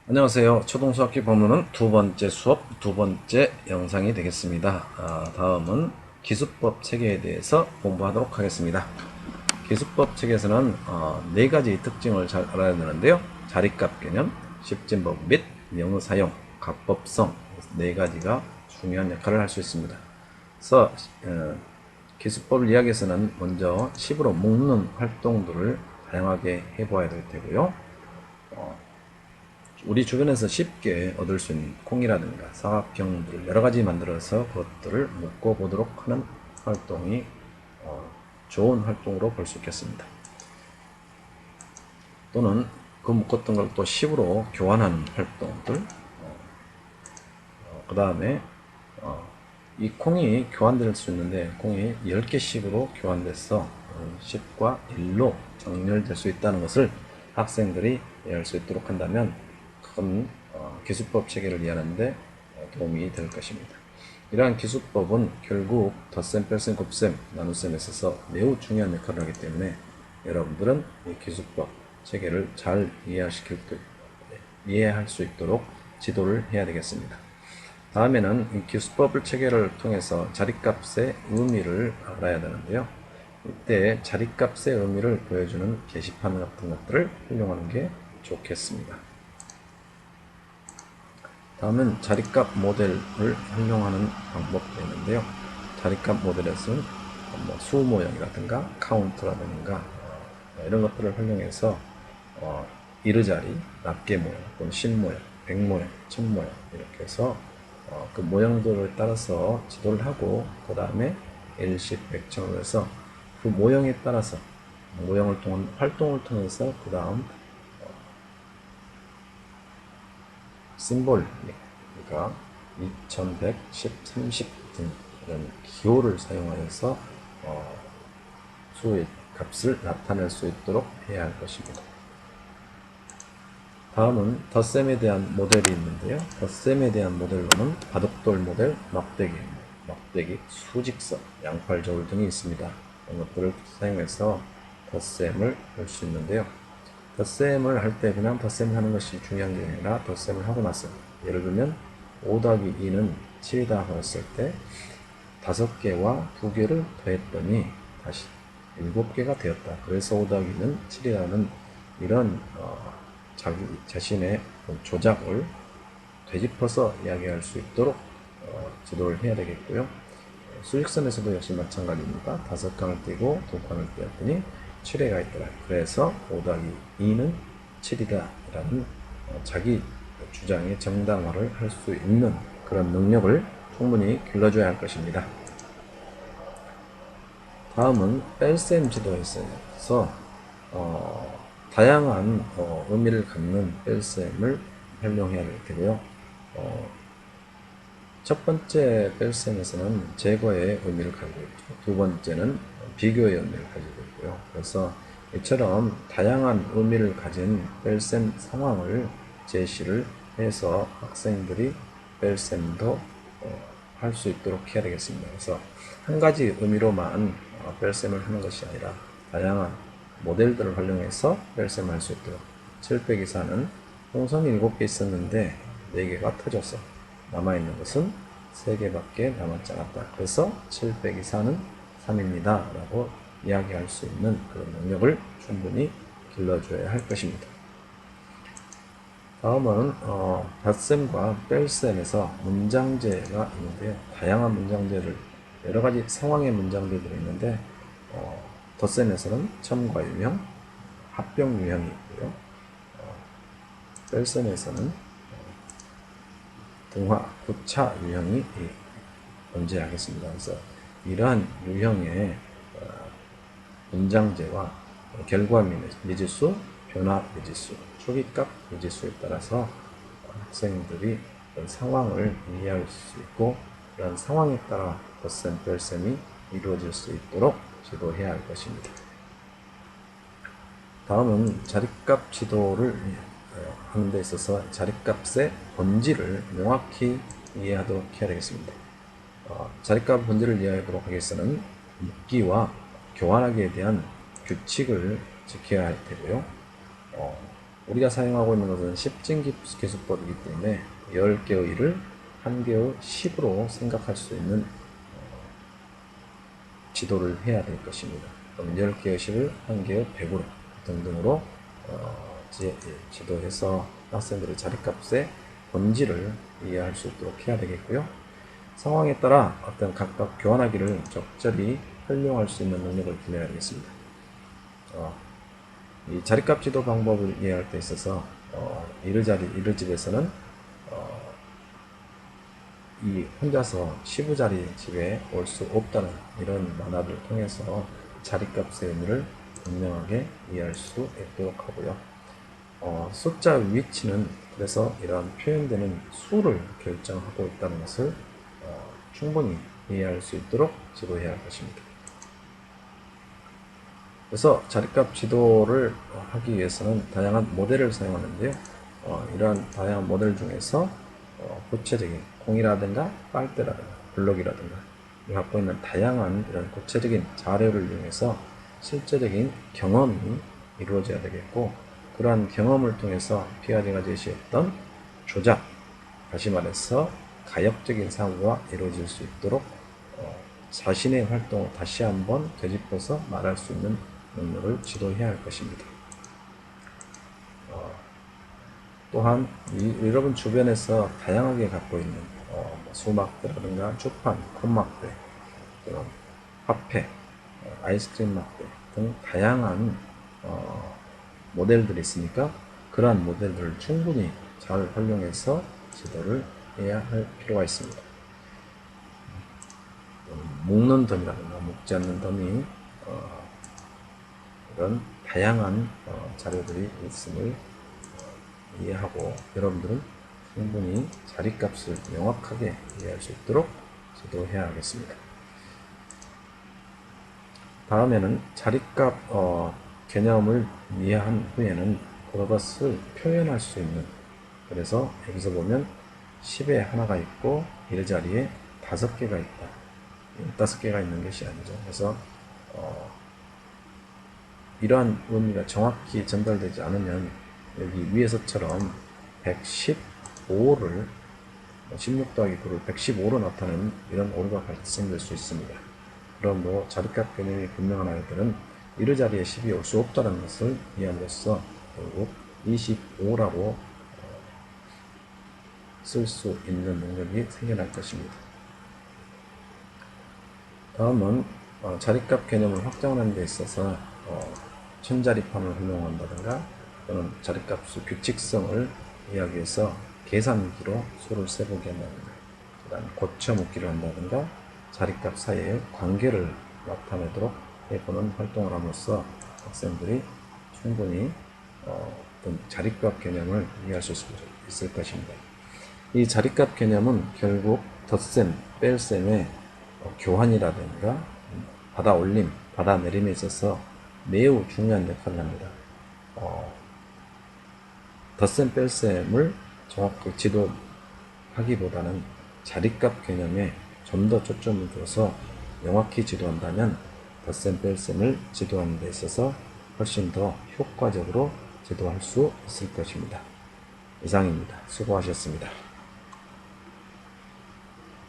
안녕하세요. 초등수학기 법문은 두 번째 수업 두 번째 영상이 되겠습니다. 다음은 기수법 체계에 대해서 공부하도록 하겠습니다. 기수법 체계에서는 네 가지 특징을 잘 알아야 되는데요. 자리값 개념, 십진법 및 명의 사용, 갑법성 네 가지가 중요한 역할을 할 수 있습니다. 그래서 기수법을 이야기해서는 먼저 식으로 묶는 활동들을 다양하게 해보아야 될 테고요. 우리 주변에서 쉽게 얻을 수 있는 콩이라든가 사각형들을 여러 가지 만들어서 그것들을 묶어 보도록 하는 활동이 좋은 활동으로 볼 수 있겠습니다. 또는 그 묶었던 걸 또 식으로 교환하는 활동들, 그 다음에 이 콩이 교환될 수 있는데 콩이 10개씩으로 교환돼서 10과 1로 정렬될 수 있다는 것을 학생들이 이해할 수 있도록 한다면 큰 기수법 체계를 이해하는데 도움이 될 것입니다. 이러한 기수법은 결국 덧셈, 뺄셈, 곱셈, 나눗셈에 있어서 매우 중요한 역할을 하기 때문에 여러분들은 이 기수법 체계를 잘 이해할 수 있도록 지도를 해야 되겠습니다. 다음에는 이 기수법 체계를 통해서 자리값의 의미를 알아야 되는데요. 이때 자리값의 의미를 보여주는 게시판 같은 것들을 활용하는 게 좋겠습니다. 다음은 자리값 모델을 활용하는 방법도 있는데요. 자리값 모델에서는 수 모형이라든가 카운트라든가 이런 것들을 활용해서 이르자리, 낱개 모형, 또는 10모형, 100모형, 1000모형 이렇게 해서 그 모형들에 따라서 지도를 하고 그 다음에 일십, 백천으로 해서 그 모형에 따라서 모형을 통한 활동을 통해서 그 다음 심볼, 그러니까 2100, 10, 30 등 이런 기호를 사용하여서 수의 값을 나타낼 수 있도록 해야 할 것입니다. 다음은 덧셈에 대한 모델이 있는데요. 덧셈에 대한 모델로는 바둑돌 모델, 막대기, 수직선, 양팔저울 등이 있습니다. 이런 것들을 사용해서 덧셈을 할 수 있는데요. 덧셈을 할 때 그냥 덧셈을 하는 것이 중요한 게 아니라 덧셈을 하고 나서 예를 들면 5 더하기 2는 7이다 했을 때 5개와 2개를 더했더니 다시 7개가 되었다. 그래서 5 더하기 2는 7이라는 이런 자기 자신의 조작을 되짚어서 이야기할 수 있도록 지도를 해야 되겠고요. 수직선에서도 역시 마찬가지입니다. 5칸을 띄고 2칸을 띄었더니 7회가 있더라. 그래서 5 더하기 2는 7이다 라는 자기 주장의 정당화를 할 수 있는 그런 능력을 충분히 길러줘야 할 것입니다. 다음은 뺄셈 지도에서 다양한 의미를 갖는 뺄셈을 활용해야 될 테고요. 첫 번째 뺄셈에서는 제거의 의미를 가지고 있고 두 번째는 비교의 의미를 가지고 있고요. 그래서 이처럼 다양한 의미를 가진 뺄셈 상황을 제시를 해서 학생들이 뺄셈도 할 수 있도록 해야 되겠습니다. 그래서 한 가지 의미로만 뺄셈을 하는 것이 아니라 다양한 모델들을 활용해서 뺄셈을 할 수 있도록 7 빼기 4는 홍선이 7개 있었는데 4개가 터져서 남아있는 것은 3개밖에 남았지 않았다. 그래서 7 빼기 4는 3입니다. 라고 이야기할 수 있는 그런 능력을 충분히 길러줘야 할 것입니다. 다음은 덧셈과 뺄셈에서 문장제가 있는데요. 다양한 문장제를 여러가지 상황의 문장제들이 있는데 덧셈에서는 첨과 유형, 합병 유형이 있고요. 뺄셈에서는 등화, 구차 유형이 존재하겠습니다. 그래서 이러한 유형의 문장제와 결과 미지수, 변화 미지수, 초기값 미지수에 따라서 학생들이 그런 상황을 이해할 수 있고 그런 상황에 따라 덧셈, 뺄셈이 이루어질 수 있도록 지도해야 할 것입니다. 다음은 자리값 지도를 하는 데 있어서 자리값의 본질을 명확히 이해하도록 해야 되겠습니다. 자리값 본질을 이해하도록 하기 위해서는 묶기와 교환하기에 대한 규칙을 지켜야 할 테고요. 우리가 사용하고 있는 것은 10진기 계수법이기 때문에 10개의 1을 1개의 10으로 생각할 수 있는 지도를 해야 될 것입니다. 그럼 10개의 10을 1개의 100으로 등등으로 지도해서 학생들의 자리값의 본질을 이해할 수 있도록 해야 되겠고요. 상황에 따라 어떤 각각 교환하기를 적절히 활용할 수 있는 능력을 길러야 되겠습니다. 이 자리값 지도 방법을 이해할 때 있어서 이르집에서는 이 혼자서 15자리 집에 올 수 없다는 이런 만화를 통해서 자리값의 의미를 분명하게 이해할 수 있도록 하고요. 숫자 위치는 그래서 이러한 표현되는 수를 결정하고 있다는 것을 충분히 이해할 수 있도록 지도해야 할 것입니다. 그래서 자리값 지도를 하기 위해서는 다양한 모델을 사용하는데요. 이러한 다양한 모델 중에서 구체적인 공이라든가 빨대라든가 블록이라든가 갖고 있는 다양한 이런 구체적인 자료를 이용해서 실제적인 경험이 이루어져야 되겠고, 그러한 경험을 통해서 피아제가 제시했던 조작, 다시 말해서 가역적인 사고가 이루어질 수 있도록 자신의 활동을 다시 한번 되짚어서 말할 수 있는 능력을 지도해야 할 것입니다. 또한 여러분 주변에서 다양하게 갖고 있는 수막대라든가 주판, 콘막대, 화폐, 아이스크림 막대 등 다양한 모델들이 있으니까 그러한 모델들을 충분히 잘 활용해서 지도를 해야 할 필요가 있습니다. 묶는 덤이라든가 묶지 않는 덤이 이런 다양한 자료들이 있음을 이해하고 여러분들은 충분히 자리값을 명확하게 이해할 수 있도록 지도해야 하겠습니다. 다음에는 자리값 개념을 이해한 후에는 그것을 표현할 수 있는, 그래서 여기서 보면 10에 하나가 있고 1자리에 5개가 있다. 5개가 있는 것이 아니죠. 그래서 이러한 의미가 정확히 전달되지 않으면 여기 위에서처럼 115를 16 더하기 9를 115로 나타내는 이런 오류가 발생될 수 있습니다. 그러므로 자리값 개념이 분명한 아이들은 이르 자리에 10이 올 수 없다는 것을 이해함으로써 결국 25라고 쓸 수 있는 능력이 생겨날 것입니다. 다음은 자리값 개념을 확장하는 데 있어서 천자리판을 활용한다든가 또는 자리값의 규칙성을 이야기해서 계산기로 수를 세보게 한다든가 그다음 고쳐 묶기를 한다든가 자리값 사이의 관계를 나타내도록 해보는 활동을 함으로써 학생들이 충분히 어떤 자리값 개념을 이해할 수 있을 것입니다. 이 자리값 개념은 결국 덧셈, 뺄셈의 교환이라든가 받아올림, 받아내림에 있어서 매우 중요한 역할을 합니다. 덧셈, 뺄셈을 정확하게 지도하기보다는 자리값 개념에 좀 더 초점을 둬서 명확히 지도한다면 덧셈, 뺄셈을 지도하는 데 있어서 훨씬 더 효과적으로 지도할 수 있을 것입니다. 이상입니다. 수고하셨습니다.